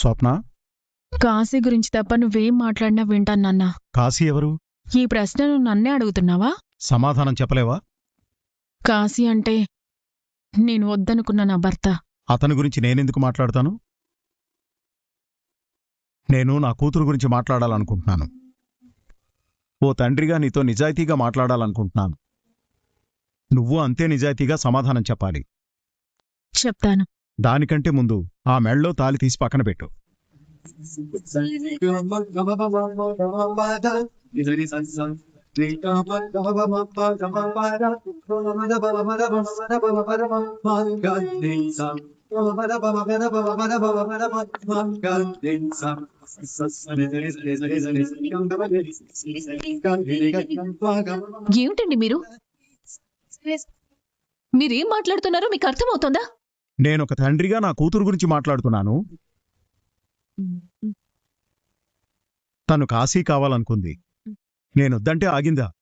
స్వప్న, కాశీ గురించి తప్ప నువ్వేం మాట్లాడినా వింటాను నాన్న. కాశీ ఎవరు? ఈ ప్రశ్న నువ్వు నన్నే అడుగుతున్నావా? సమాధానం చెప్పలేవా? కాశీ అంటే నేను వద్దనుకున్న నా భర్త. అతని గురించి నేనెందుకు మాట్లాడతాను? నేను నా కూతురు గురించి మాట్లాడాలనుకుంటున్నాను. ఓ తండ్రిగా నీతో నిజాయితీగా మాట్లాడాలనుకుంటున్నాను. నువ్వు అంతే నిజాయితీగా సమాధానం చెప్పాలి. చెప్తాను. దానికంటే ముందు ఆ మెళ్ళో తాలి తీసి పక్కన పెట్టు. ఏమిటండి మీరేం మాట్లాడుతున్నారో మీకు అర్థమవుతోందా? నేనొక తండ్రిగా నా కూతురు గురించి మాట్లాడుతున్నాను. తను కాశీ కావాలనుకుంది. నేనొద్దంటే ఆగిందా?